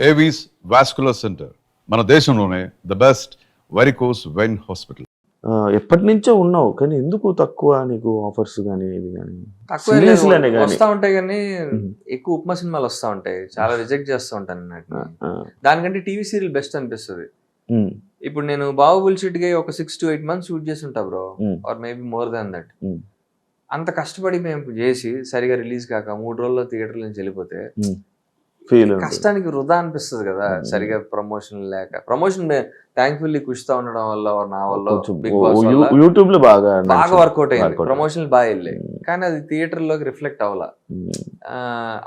Avis vascular centre మన దేశంలోనే the best varicose vein hospital. ఎప్పటి నుంచో ఉన్నావు కానీ ఎందుకు తక్కువ నీకు ఆఫర్స్ కానీ ఇది కానీ వస్తా ఉంటాయి కానీ ఎక్కువ ఉప్మా సినిమాలు వస్తా ఉంటాయి, చాలా రిజెక్ట్ చేస్తూ ఉంటాను అన్నట్టు. దానికంటే టీవీ సీరియల్ బెస్ట్ అనిపిస్తుంది. ఇప్పుడు నేను బాహుబలి షూట్ గా ఒక 6 to 8 months షూట్ చేసి ఉంటా bro, or maybe more than that. అంత కష్టపడి మేము చేసి సరిగా రిలీజ్ కాక 3 రోజుల్లో థియేటర్ నుంచి వెళ్ళిపోతే కష్టానికి వృధా అనిపిస్తుంది కదా. సరిగా ప్రమోషన్ లేక, ప్రమోషన్ థ్యాంక్ఫుల్లీ కుషితా ఉండడం వల్ల నా వల్ల బిగ్ బాస్ యూట్యూబ్ లో బాగా వర్కౌట్ అయింది, ప్రమోషన్ బాగా వెళ్ళాయి. కానీ అది థియేటర్ లోకి రిఫ్లెక్ట్ అవ్వాల.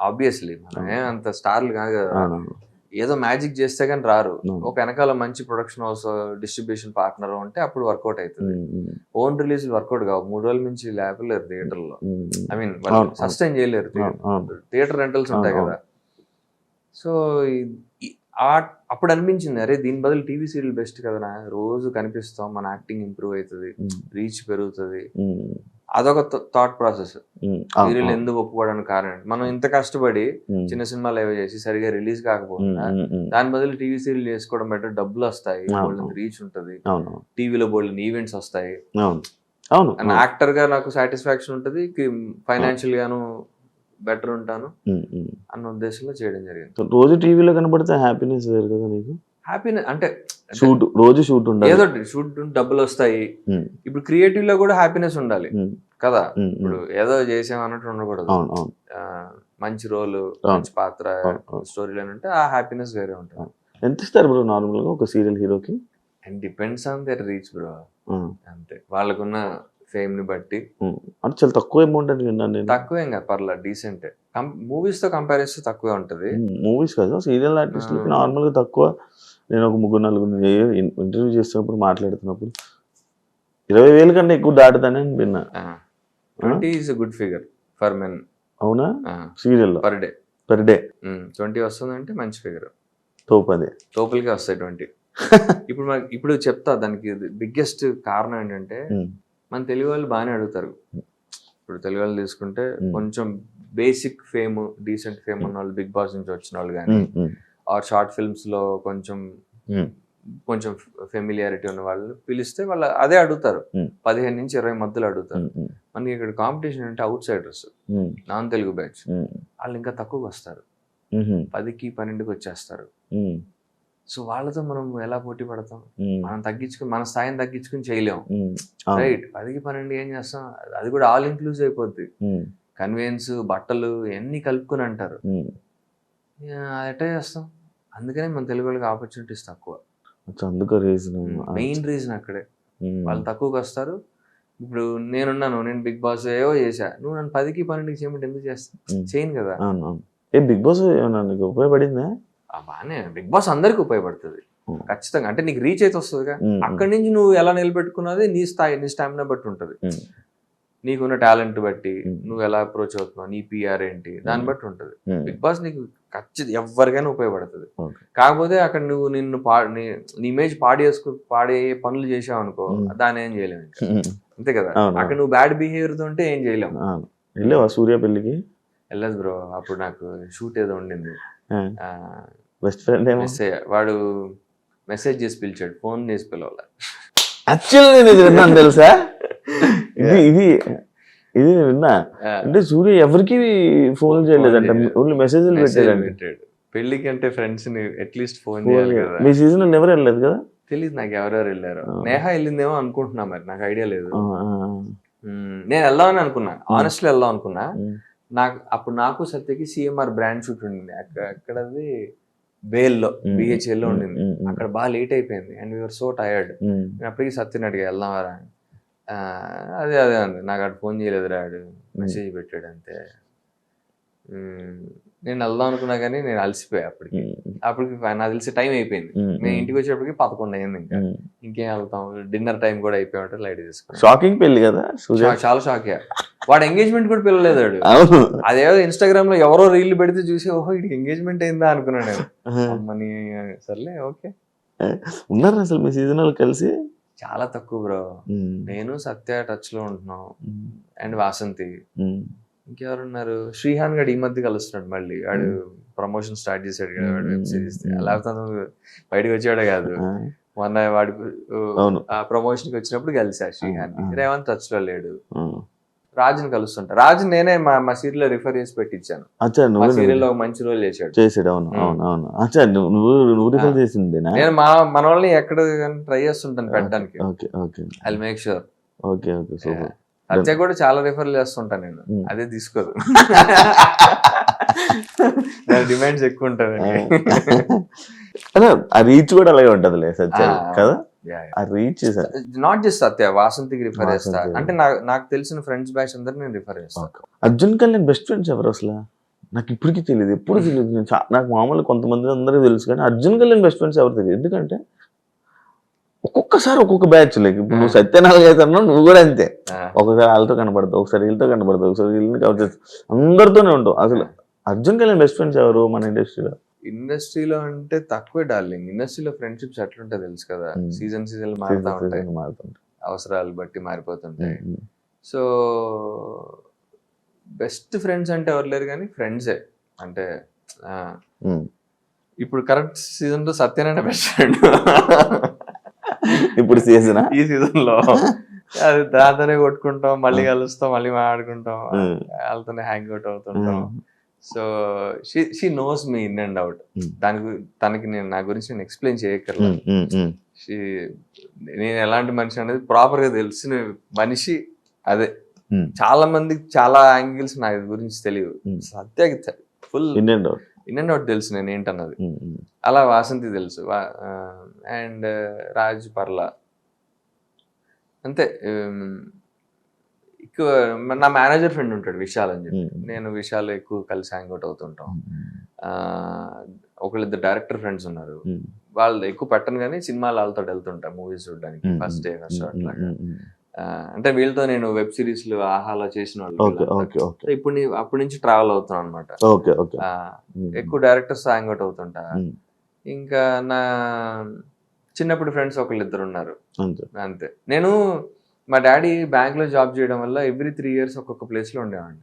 ఆబ్వియస్లీ మనం అంత స్టార్లు కాదు కదా, ఏదో మ్యాజిక్ చేస్తే కానీ రారు. ఒక వెనకాల మంచి ప్రొడక్షన్ హౌస్, డిస్ట్రిబ్యూషన్ పార్ట్నర్ ఉంటే అప్పుడు వర్కౌట్ అవుతుంది. ఓన్ రిలీజ్ వర్కౌట్ కావు, 3 రోజుల నుంచి లేపలేరు థియేటర్ లో. ఐ మీన్ సస్టైన్ చేయలేరు, థియేటర్ రెంటల్స్ ఉంటాయి కదా. సో అప్పుడు అనిపించింది, అరే దీని బదులు టీవీ సీరియల్ బెస్ట్ కదా, రోజు కనిపిస్తాం, మన యాక్టింగ్ ఇంప్రూవ్ అవుతుంది, రీచ్ పెరుగుతుంది. అదొక థాట్ ప్రాసెస్. సీరియల్ ఎందుకు ఒప్పుకోవడానికి కారణం, మనం ఇంత కష్టపడి చిన్న సినిమాలు ఏవో చేసి సరిగా రిలీజ్ కాకపోయినా దాని బదులు టీవీ సీరియల్ చేసుకోవడం బెటర్. డబ్బులు వస్తాయి, రీచ్ ఉంటది, టీవీలో బోల్డ్ ఈవెంట్స్ వస్తాయి, యాక్టర్ గా నాకు సాటిస్ఫాక్షన్ ఉంటది, ఫైనాన్షియల్ గాను బెటర్ ఉంటాను అన్న ఉద్దేశంలో చేయడం జరిగింది. రోజు టీవీలో కనబడితే హ్యాపీనెస్ వేరు కదా నీకు. హ్యాపీనెస్ అంటే షూట్, రోజు షూట్ ఉండాలి, ఏదో షూట్ డబ్బులు వస్తాయి. ఇప్పుడు క్రియేటివ్ లో కూడా హ్యాపీనెస్ ఉండాలి కదా. ఇప్పుడు ఏదో చేసాం అన్నట్టు ఉండకూడదు. మంచి రోల్, మంచి పాత్ర, స్టోరీ లైన్ ఉంటే ఆ హ్యాపీనెస్ వేరే ఉంటుంది. ఎంత ఇస్తారు బ్రో నార్మల్ గా ఒక సీరియల్ హీరోకి? And depends on their reach bro, అంతే వాళ్ళకున్న ఫేమ్ ని బట్టి. అంటే చాలా తక్కువ అమౌంట్ అని విన్నాను నేను. తక్కువేం కాదు, పర్లేదు, డీసెంట్. మూవీస్ తో కంపేర్ చేస్తే తక్కువే ఉంటది. మూవీస్ కదా, సీరియల్ ఆర్టిస్టులకి నార్మల్ గా తక్కువ. నేను ఒక 3-4 ఇంటర్వ్యూ చేస్తున్నప్పుడు మాట్లాడుతున్నప్పుడు 20,000 కంటే ఎక్కువ దాటుతానే అని విన్నా. 20 is a good figure for men. అవునా? సీరియల్ పర్ డే 20 వస్తుందంటే మంచి ఫిగర్. తోపులకే వస్తాయి 20. ఇప్పుడు చెప్తా దానికి బిగ్గెస్ట్ కారణం ఏంటంటే, మన తెలుగు వాళ్ళు బాగానే అడుగుతారు. ఇప్పుడు తెలుగు వాళ్ళు తీసుకుంటే కొంచెం బేసిక్ ఫేమ్, డీసెంట్ ఫేమ్ ఉన్న వాళ్ళు, బిగ్ బాస్ నుంచి వచ్చిన వాళ్ళు కానీ, ఆర్ షార్ట్ ఫిల్మ్స్ లో కొంచెం ఫెమిలియారిటీ ఉన్న వాళ్ళు పిలిస్తే వాళ్ళు అదే అడుగుతారు. 15 నుంచి 20 మధ్యలో అడుగుతారు. మనకి ఇక్కడ కాంపిటీషన్ అంటే out Zydus, non Telugu batch, వాళ్ళు ఇంకా తక్కువగా వస్తారు, 10కి 12కి వచ్చేస్తారు. సో వాళ్ళతో మనం ఎలా పోటీ పడతాం? మనం తగ్గించుకుని, మన స్థాయిని తగ్గించుకుని చేయలేం, రైట్? 10కి 12 ఏం చేస్తాం? అది కూడా ఆల్ ఇంక్లూజివ్ అయిపోద్ది. కన్వీనియన్స్, బట్టలు ఇవన్నీ కలుపుకొని అంటారు, ఎట్లా చేస్తాం? అందుకనే మన తెలుగు వాళ్ళకి ఆపర్చునిటీస్ తక్కువ. మెయిన్ రీజన్ అక్కడే, వాళ్ళు తక్కువకి వస్తారు. ఇప్పుడు నేను బిగ్ బాస్ ఏవో చేశా, నువ్వు నన్ను 10కి 12కి చేయమంటే ఎందుకు చేస్తా? చేయను కదా. బిగ్ బాస్ ఉపయోగపడిందా? బానే, బిగ్ బాస్ అందరికి ఉపయోగపడుతుంది ఖచ్చితంగా. అంటే నీకు రీచ్ అయితే వస్తుందిగా, అక్కడి నుంచి నువ్వు ఎలా నిలబెట్టుకున్నది నీ స్థాయి, నీ స్టామినా బట్టి ఉంటుంది, నీకున్న టాలెంట్ బట్టి నువ్వు ఎలా అప్రోచ్ అవుతున్నావు, నీ పిఆర్ ఏంటి, దాన్ని బట్టి ఉంటుంది. బిగ్ బాస్ నీకు ఖచ్చితంగా ఎవరికైనా ఉపయోగపడుతుంది. కాకపోతే అక్కడ నువ్వు నీ ఇమేజ్ పాడే పనులు చేసావు అనుకో, దాన్ని ఏం చేయలేము ఇంకా, అంతే కదా. అక్కడ నువ్వు బ్యాడ్ బిహేవియర్ తో ఉంటే ఏం చేయలేము. సూర్య పెళ్లికి వెళ్ళదు బ్రో, అప్పుడు నాకు షూట్ ఏదో ఉండింది. బెస్ట్ ఫ్రెండ్ వాడు మెసేజ్ చేసి పిలిచాడు, ఫోన్ చేసి పిలవాలి. యాక్చువల్లీ నేను విన్నాను తెలుసా, ఇది విన్నా. అంటే సూర్య ఎవరికి ఫోన్ చేయలేదంట, ఓన్లీ మెసేజ్లు పెట్టాడు. పెళ్లికి అంటే ఫ్రెండ్స్ ని అట్లీస్ట్ ఫోన్ చేయాలి కదా. మీ సీజన్ ఎవరు వెళ్ళలేదు కదా? తెలియదు నాకు ఎవరెవరు వెళ్ళారు. నేహ వెళ్ళిందేమో అనుకుంటున్నా, మరి నాకు ఐడియా లేదు. నేను వెళ్దామని అనుకున్నా, ఆనెస్ట్లీ వెళ్దాం అనుకున్నా. నాకు సత్యకి సిఎంఆర్ బ్రాండ్ షూట్ ఉండింది, అక్కడది బేల్లో, BHL లో ఉండింది. అక్కడ బాగా లేట్ అయిపోయింది అండ్ వీఆర్ సో టైర్డ్. నేను అప్పటికి సత్యని అడిగా వెళ్దామరా, అదే అండి, నాకు అటు ఫోన్ చేయలేదు రాడు, మెసేజ్ పెట్టాడు అంతే. నేను వెళ్దాం అనుకున్నా కానీ నేను అలసిపోయా. అప్పటికి నాకు తెలిసి టైం అయిపోయింది. నేను ఇంటికి వచ్చేప్పటికి 11 అయింది. ఇంకేం వెళ్తాం, డిన్నర్ టైం కూడా అయిపోయి లైట్ తీసుకున్నాను. షాకింగ్ పెళ్లి కదా, చాలా షాక్. వాడు ఎంగేజ్మెంట్ కూడా పిల్లలేదు వాడు. అదేదో ఇన్స్టాగ్రామ్ లో ఎవరో రీల్ పెడితే చూసి, ఓహో ఇది ఎంగేజ్మెంట్ అయిందా అనుకున్నాను నేను. అమ్మని సర్లే ఓకే. ఉన్నారు అసలు మీ సీజన్ కలిసి? చాలా తక్కువ బ్రో. నేను సత్య టచ్ లో ఉంటున్నాం, అండ్ వాసంతి. ఇంకెవరున్నారు? శ్రీహాన్ గడు ఈ మధ్య కలుస్తున్నాడు మళ్ళీ. వాడు ప్రమోషన్ స్టార్ట్ చేశాడు కదా వెబ్ సిరీస్, లేకపోతే అతను బయటకు వచ్చాడే కాదు. మొన్న వాడి అవును. ఆ ప్రమోషన్ కి వచ్చినప్పుడు కలిసా శ్రీహాన్ని. రేవంత్ టచ్ లో లేడు. రాజుని కలుస్తుంటా. రాజు నేనే మా సీరియల్ లో రిఫర్ చేసి పెట్టించాను. అచ్చా మా నువ్వు సీరియల్ లో ఒక మంచి రోల్ చేశాడు. చేసాడు. అవును అవును అవును. అచ్చా నువ్వు రిఫర్ చేసిందేనా? నేను మన వాళ్ళని ఎక్కడ ట్రై చేస్తుంటాను పెట్టడానికి. Okay okay I make sure. Okay okay super. Satya కూడా చాలా రిఫర్ చేస్తుంటాను నేను. అదే తీసుకోదు. డిమాండ్స్ ఎక్కువ ఉంటాయి. అలా ఆ రీచ్ కూడా అలాగే ఉంటదిలే సత్య కదా. ఆ రీచ్ నాట్ జస్ట్ సత్య, వాసంతికి రిఫర్ చేస్తా. అంటే నాకు తెలిసిన ఫ్రెండ్స్ బ్యాచ్ అందరు నేను రిఫర్ చేస్తాను. అర్జున్ కళ్యాణ్ బెస్ట్ ఫ్రెండ్స్ ఎవరు అసలు? నాకు ఇప్పటికీ తెలియదు, ఎప్పుడు తెలియదు. నాకు మామూలు కొంతమంది అందరికీ తెలుసు కానీ అర్జున్ కళ్యాణ్ బెస్ట్ ఫ్రెండ్స్ ఎవరు తెలియదు. ఎందుకంటే ఒక్కొక్కసారి ఒక్కొక్క బ్యాచ్. లైక్ ఇప్పుడు నువ్వు సత్యనారాయణ అవుతున్నావు, నువ్వు కూడా అంతే. ఒకసారి వాళ్ళతో కనపడతావు, ఒకసారి వీళ్ళతో కనపడతావు, ఒకసారి వీళ్ళని కవర్ చేస్తావు, అందరితోనే ఉంటావు. అసలు అర్జున్ కళ్యాణ్ బెస్ట్ ఫ్రెండ్స్ ఎవరు మన ఇండస్ట్రీలో? ఇండస్ట్రీలో అంటే తక్కువే డార్లింగ్. ఇండస్ట్రీలో ఫ్రెండ్షిప్స్ ఎట్లుంటాయి తెలుసు కదా. సీజన్ మారుతా ఉంటాయి, అవసరాలు బట్టి మారిపోతుంటాయి. సో బెస్ట్ ఫ్రెండ్స్ అంటే ఎవరు లేరు కానీ ఫ్రెండ్సే. అంటే ఇప్పుడు కరెక్ట్ సీజన్ లో సత్యనారాయణ బెస్ట్ ఫ్రెండ్. ఇప్పుడు సీజన్ ఈ సీజన్ లో అది దాంతోనే కొట్టుకుంటాం, మళ్ళీ కలుస్తాం, మళ్ళీ మాట్లాడుకుంటాం, వాళ్ళతోనే హ్యాంగ్ అవుట్ అవుతుంటాం. So she knows me in and out. తనకి నా గురించి నేను ఎక్స్ప్లెయిన్ చేయక్కర్లేదు. నేను ఎలాంటి మనిషి అనేది ప్రాపర్ గా తెలిసిన మనిషి అదే. చాలా మందికి చాలా యాంగిల్స్ నా గురించి తెలియదు. సత్యకి ఫుల్ ఇన్ అండ్ అవుట్ తెలుసు నేను ఏంటన్నది. అలా వాసంతి తెలుసు. అండ్ రాజ్ పర్ల అంతే. ఎక్కువ నా మేనేజర్ ఫ్రెండ్ ఉంటాడు విశాల్ అని చెప్పి. నేను విశాల్ ఎక్కువ కలిసి హ్యాంగ్ అవుట్ అవుతుంటాం. ఒకళ్ళిద్దరు డైరెక్టర్ ఫ్రెండ్స్ ఉన్నారు, వాళ్ళు ఎక్కువ పెట్టను కానీ సినిమాలు వాళ్ళతో వెళ్తుంటా మూవీస్ చూడడానికి. ఫస్ట్ డే ఫస్ట్ షో అట్లాగా. అంటే వీళ్ళతో నేను వెబ్ సిరీస్లు ఆహాలో చేసిన వాళ్ళు. ఇప్పుడు అప్పటి నుంచి ట్రావెల్ అవుతున్నాను అనమాట. ఎక్కువ డైరెక్టర్స్ హ్యాంగ్ అవుట్ అవుతుంటా. ఇంకా నా చిన్నప్పుడు ఫ్రెండ్స్ ఒకళ్ళిద్దరు ఉన్నారు అంతే. నేను మా డాడీ బ్యాంక్ లో జాబ్ చేయడం వల్ల ఎవ్రీ 3 years ఒక్కొక్క ప్లేస్ లో ఉండేవాడిని.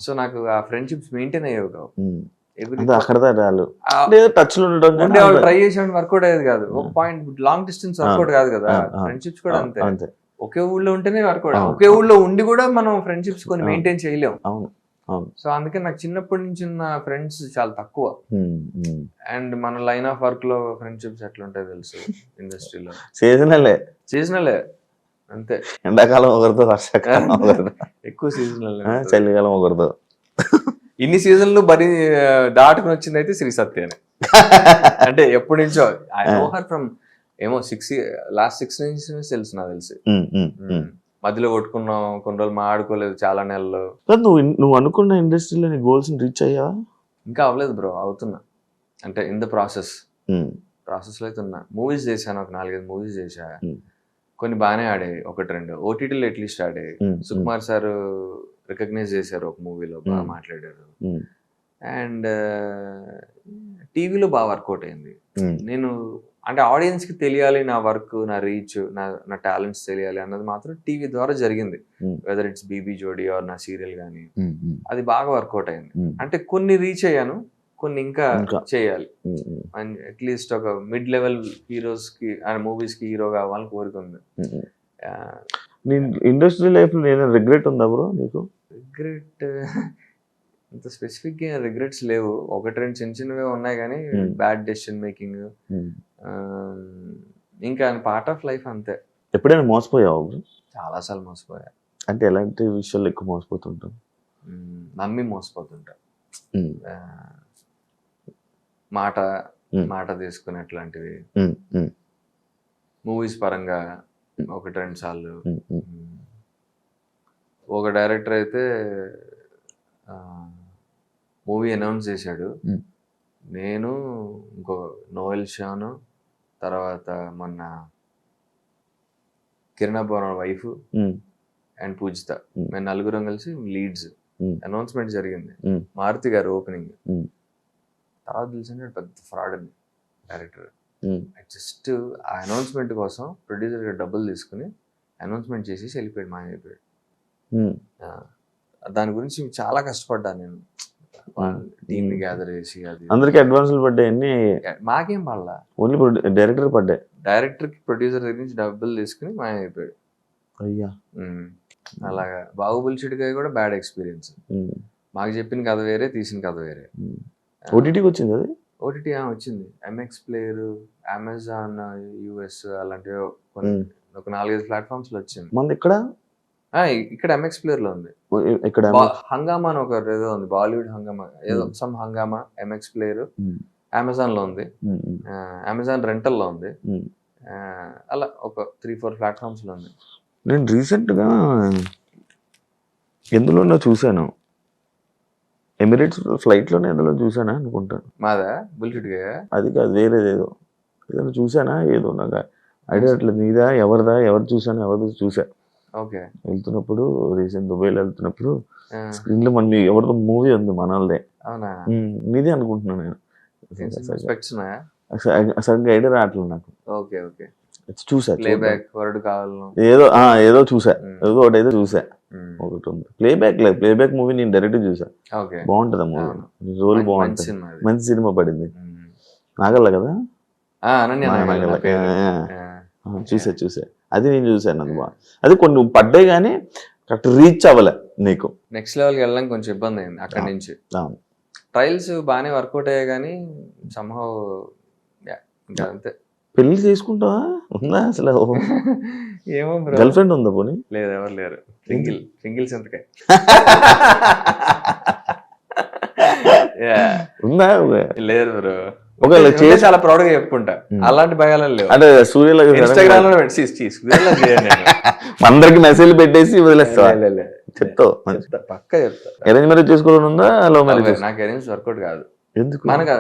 సో నాకు ఆ ఫ్రెండ్షిప్స్ మెయింటైన్ అయ్యేవి కావు. ట్రై చేసేవాడిని, వర్కౌట్ అయ్యేది కాదు. ఒక పాయింట్ లాంగ్ డిస్టెన్స్ వర్కౌట్ కాదు కదా. ఫ్రెండ్షిప్స్ కూడా అంతే. ఒకే ఊళ్ళో ఉంటేనే వర్కౌట్. ఒకే ఊళ్ళో ఉండి కూడా మనం ఫ్రెండ్షిప్స్ కొన్ని మెయింటైన్ చేయలేము. సో అందుకే నాకు చిన్నప్పటి నుంచి ఉన్న ఫ్రెండ్స్ చాలా తక్కువ. అండ్ మన లైన్ ఆఫ్ వర్క్ లో ఫ్రెండ్షిప్స్ ఎట్లుంటాయి తెలుసు ఇండస్ట్రీలో. సీజనలే అంతే. ఎండాకాలం ఒకరితో, వర్షాకాలం ఒకరితో, ఎక్కువ సీజనల్, చలికాలం ఒకరితో. ఇన్ని సీజన్లు బరి దాటుకుని వచ్చింది అయితే శ్రీ సత్యనే. అంటే ఎప్పటి నుంచో ఐ నో హర్ ఫ్రమ్ ఏమో లాస్ట్ 6 years తెలుసు నాకు తెలిసి. మధ్యలో కొట్టుకున్నాం, కొన్ని రోజులు మాట్లాడుకోలేదు చాలా నెలలు. నువ్వు అనుకున్న ఇండస్ట్రీలో నీ గోల్స్ రీచ్ అయ్యా? ఇంకా అవ్వలేదు బ్రో, అవుతున్నా. అంటే ఇన్ ద ప్రాసెస్ లో అయితే ఉన్నా. మూవీస్ చేశాను, ఒక 4-5 మూవీస్ చేశా. కొన్ని బాగానే ఆడాయి, 1-2 ఓటీటీలో అట్లీస్ట్ ఆడాయి. సుకుమార్ సార్ రికగ్నైజ్ చేశారు ఒక మూవీలో, బాగా మాట్లాడారు. అండ్ టీవీలో బాగా వర్కౌట్ అయింది. నేను అంటే ఆడియన్స్ కి తెలియాలి నా వర్క్, నా రీచ్, నా టాలెంట్స్ తెలియాలి అన్నది మాత్రం టీవీ ద్వారా జరిగింది. వెదర్ ఇట్స్ బీబీ జోడీ ఆర్ నా సీరియల్ కానీ, అది బాగా వర్కౌట్ అయింది. అంటే కొన్ని రీచ్ అయ్యాను, కొన్ని ఇంకా చేయాలి. అట్లీస్ట్ ఒక మిడ్ లెవెల్ హీరోస్ కి మూవీస్ కి హీరో కావాలని కోరిక ఉంది. ఇండస్ట్రీ లైఫ్ లో ఏదైనా రిగ్రెట్ ఉందా బ్రో నీకు? రిగ్రెట్ అంత స్పెసిఫిక్ గా రిగ్రెట్స్ లేవు. 1-2 చిన్నవే ఉన్నాయి కానీ బ్యాడ్ డెసిషన్ మేకింగ్ ఇంకా పార్ట్ ఆఫ్ లైఫ్ అంతే. ఎప్పుడైనా మోసపోయావు? చాలాసార్లు మోసపోయా. అంటే ఎలాంటి విషయాలు ఎక్కువ మోసపోతుంటాం? నమ్మి మోసపోతుంటా. మాట తీసుకునేట్లాంటివి. మూవీస్ పరంగా 1-2 సార్లు. ఒక డైరెక్టర్ అయితే మూవీ అనౌన్స్ చేశాడు. నేను ఇంకో నోయల్ షాను, తర్వాత మొన్న కిరణ్ అబ్బవరం వైఫ్ అండ్ పూజిత, మేము 4 కలిసి లీడ్స్. అనౌన్స్మెంట్ జరిగింది, మారుతి గారు ఓపెనింగ్. తర్వాత తెలిసింది పెద్ద ఫ్రాడ్ అని డైరెక్టర్. జస్ట్ ఆ అనౌన్స్మెంట్ కోసం ప్రొడ్యూసర్ గారు డబ్బులు తీసుకుని అనౌన్స్మెంట్ చేసేసి వెళ్ళిపోయాడు, మాయమైపోయాడు. దాని గురించి చాలా కష్టపడ్డాను నేను. టీమ్ ని గ్యాదర్ చేసి అది అందరికి అడ్వాన్సులు పడ్డాయి అన్ని, మాకేం పడలా. ఓన్లీ డైరెక్టర్ పడ్డాయి. డైరెక్టర్ కి ప్రొడ్యూసర్ దగ్గర నుంచి డబ్బులు తీసుకుని మాయమైపోయాడు. అయ్యా. అలాగా బాహుబలి చిటికాయ కూడా బ్యాడ్ ఎక్స్పీరియన్స్. మాకు చెప్పిన కథ వేరే, తీసిన కథ వేరే. ఓటీటీకి వచ్చింది అది. ఓటీటీ వచ్చింది, ఎంఎక్స్ ప్లేయర్, అమెజాన్ యూఎస్ అలాంటివి ఒక 4-5 ప్లాట్ఫామ్స్ లో వచ్చింది. మన ఇక్కడ ఇక్కడ ఎంఎక్స్ ప్లేయర్ లో ఉంది. ఇక్కడ హంగామా అని ఒక ఏదో ఉంది, బాలీవుడ్ హంగామా ఏదో సమ్ హంగామా, ఎంఎక్స్ ప్లేయర్ అమెజాన్ లో ఉంది, అమెజాన్ రెంటల్ లో ఉంది. అలా ఒక 3-4 ప్లాట్ఫామ్స్ లో ఉంది. నేను రీసెంట్ గా ఎందులో చూసాను, ఎమిరేట్స్ ఫ్లైట్ లోనే ఎందులో చూసానా అనుకుంటాను. మాదా బుల్షిట్ అది కాదు, వేరేదేదో ఏదైనా చూసానా, ఏదో నాకు ఐడియా అట్లా. నీదా ఎవరిదా, ఎవరు చూసాను, ఎవరిదో చూసా. ఓకే. వెళ్తున్నప్పుడు రీసెంట్ దుబాయ్లో వెళ్తున్నప్పుడు స్క్రీన్ లో మన ఎవరిదో మూవీ ఉంది మనల్దే. అవునా? నీదే అనుకుంటున్నాను నేను. స్పెక్ట్స్ సరిగ్గా ఐడియా రావట్లేదు నాకు. Okay okay. చూసా, ప్లేబ్యాక్ వర్డ్ కావాలను ఏదో చూసా, ఏదో ఒకటి అయితే చూసా. ఒకటి ఉంది ప్లేబ్యాక్, లేదు ప్లేబ్యాక్ మూవీ నేను డైరెక్ట్ చూసా. బాగుంటది ఆ మూవీ, రోల్ బాగుంటది, మంచి సినిమా పడింది. నాగల్ల కదా, చూసా అది నేను చూసాను. అది బాగా, అది కొన్ని పడ్డాయి కానీ కరెక్ట్ రీచ్ అవ్వలే నీకు. నెక్స్ట్ లెవెల్కి వెళ్ళడం కొంచెం ఇబ్బంది అయింది అక్కడి నుంచి. ట్రయల్స్ బాగానే వర్కౌట్ అయ్యాయి కానీ సంహౌ ఇంకా అంతే. పెళ్లి చేసుకుంటావా, ఉందా అసలు? ఏమో గర్ల్ ఫ్రెండ్ ఉందా పోనీ? లేదు, ఎవరు లేరు. సింగిల్స్ ఎంతకాయ ఉందా? లేదు బ్రో. ఒకవేళ చాలా ప్రౌడ్ గా చెప్పుకుంటా, అలాంటి భయాలు లేవు. అంటే సూర్యలో ఇన్స్టాగ్రామ్ లో అందరికి మెసేజ్ పెట్టేసి వదిలేస్తావా? చెప్తావు పక్క చెప్తా. అరేంజ్ మ్యారేజ్ చేసుకోవాలని ఉందా, లవ్ మ్యారేజ్? నాకు అరేంజ్ వర్కౌట్ కాదు. ఎందుకు? మనకు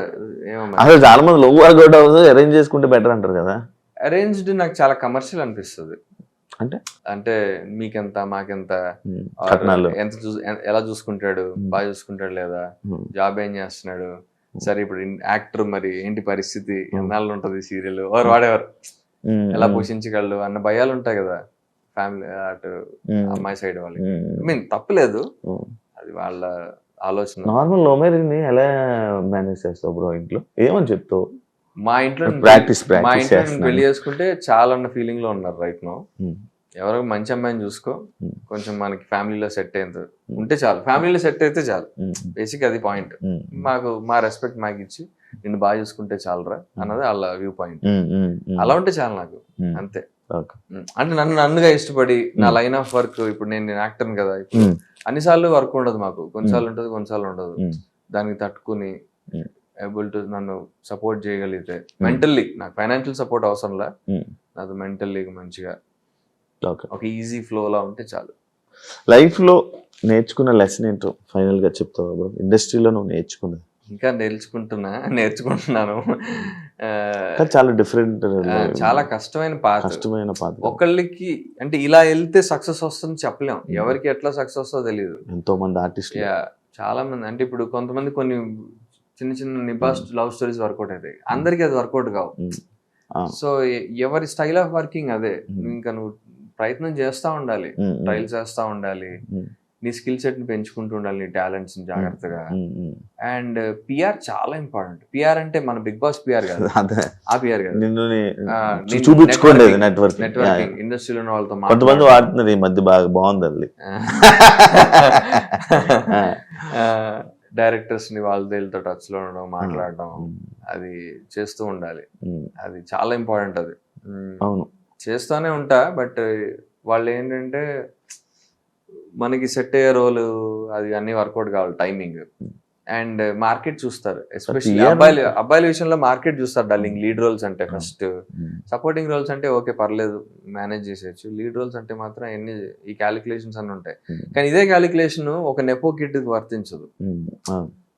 అసలు చాలా మంది లవ్ వర్కౌట్ అవ్వదు, అరేంజ్ చేసుకుంటే బెటర్ అంటారు కదా. అరేంజ్డ్ నాకు చాలా కమర్షియల్ అనిపిస్తుంది. అంటే మీకెంత మాకెంత, ఎంత ఎలా చూసుకుంటాడు, బాగా చూసుకుంటాడు లేదా, జాబ్ ఏం చేస్తున్నాడు, సరే ఇప్పుడు యాక్టర్ మరి ఏంటి పరిస్థితి, ఎన్నాళ్ళు ఉంటది సీరియల్, వాడెవరు ఎలా పోషించగలడు అన్న భయాలు ఉంటాయి కదా ఫ్యామిలీ అటు అమ్మాయి సైడ్ వాళ్ళకి. ఐ మీన్ తప్పులేదు, అది వాళ్ళ ఆలోచన. నార్మల్ లవ్ మ్యారేజ్ ని ఎలా మేనేజ్ చేస్తావు బ్రో ఇంట్లో? ఏమని చెప్తావు? మా ఇంట్లో పెళ్లి చేసుకుంటే చాలా అన్న ఫీలింగ్ లో ఉన్నారు రైట్ నో. ఎవరో మంచి అమ్మాయిని చూసుకో, కొంచెం మనకి ఫ్యామిలీలో సెట్ అయ్యేంత ఉంటే చాలు, ఫ్యామిలీలో సెట్ అయితే చాలు. బేసిక్ అది పాయింట్. మాకు మా రెస్పెక్ట్ మాకు ఇచ్చి నిన్ను బాగా చూసుకుంటే చాలరా అన్నది వాళ్ళ వ్యూ పాయింట్. అలా ఉంటే చాలు నాకు, అంతే. అంటే నన్నుగా ఇష్టపడి నా లైన్ ఆఫ్ వర్క్, ఇప్పుడు నేను యాక్టర్ కదా, ఇప్పుడు అన్నిసార్లు వర్క్ ఉండదు మాకు, కొన్నిసార్లు ఉంటుంది కొన్నిసార్లు ఉండదు. దానికి తట్టుకుని ఏబుల్ టు నన్ను సపోర్ట్ చేయగలిగితే మెంటల్లీ, నాకు ఫైనాన్షియల్ సపోర్ట్ అవసరంలా, నాకు మెంటల్లీ మంచిగా ఒక ఈజీ ఫ్లో లా ఉంటే చాలు. లైఫ్ లో నేర్చుకున్న లెసన్ ఏంటో ఫైనల్ గా చెప్తావా? ఇండస్ట్రీలో నువ్వు నేర్చుకున్నది. ఇంకా నేర్చుకుంటున్నాను. చాలా డిఫరెంట్, చాలా కష్టమైన పాత. ఒకళ్ళకి అంటే ఇలా వెళ్తే సక్సెస్ వస్తుంది చెప్పలేం, ఎవరికి ఎట్లా సక్సెస్ వస్తుందో తెలియదు. ఎంతో మంది ఆర్టిస్ట్, చాలా మంది. అంటే ఇప్పుడు కొంతమంది కొన్ని చిన్న చిన్న నిబాస్ లవ్ స్టోరీస్ వర్కౌట్ అవుతాయి, అందరికి అది వర్కౌట్ కావు. సో ఎవరి స్టైల్ ఆఫ్ వర్కింగ్ అదే. ఇంకా నువ్వు ప్రయత్నం చేస్తా ఉండాలి, ట్రయల్ చేస్తా ఉండాలి, నీ స్కిల్ సెట్ ని పెంచుకుంటూ ఉండాలి, నీ టాలెంట్స్ ని జాగ్రత్తగా. అండ్ పిఆర్ చాలా ఇంపార్టెంట్. పిఆర్ అంటే మన బిగ్ బాస్ పిఆర్ కాదు, ఆ పిఆర్ కాదు, చూపించుకోండి నెట్వర్కింగ్. ఇండస్ట్రీలో ఉన్న వాళ్ళతో కొంతమంది వాడుతున్నారు ఈ మధ్య, బాగా బాగుంది అది. డైరెక్టర్స్ ని వాళ్ళతో టచ్ లో ఉండడం, మాట్లాడడం, అది చేస్తూ ఉండాలి. అది చాలా ఇంపార్టెంట్. అది అవును, చేస్తానే ఉంటా. బట్ వాళ్ళు ఏంటంటే మనకి సెట్ అయ్యే రోలు అది అన్ని వర్కౌట్ కావాలి, టైమింగ్ అండ్ మార్కెట్ చూస్తారు. ఎస్పెషల్లీ అబ్బాయిల విషయంలో మార్కెట్ చూస్తారు డార్లింగ్. లీడ్ రోల్స్ అంటే ఫస్ట్, సపోర్టింగ్ రోల్స్ అంటే ఓకే పర్లేదు మేనేజ్ చేసేయచ్చు. లీడ్ రోల్స్ అంటే మాత్రం ఎన్ని ఈ క్యాలిక్యులేషన్స్ అన్ని ఉంటాయి. కానీ ఇదే క్యాలిక్యులేషన్ ఒక నెపో కిడ్ కి వర్తించదు,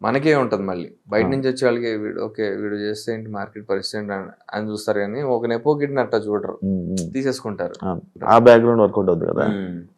మనకే ఉంటది. మళ్ళీ బయట నుంచి వచ్చే వాళ్ళకి వీడు చేస్తే ఏంటి, మార్కెట్ పరిస్థితి ఏంటి అని చూస్తారు. కానీ ఒక నెపో కిడ్ ని అట్లా చూడరు, తీసేసుకుంటారు. ఆ బ్యాక్గ్రౌండ్ వర్కౌట్ అవుతుంది కదా.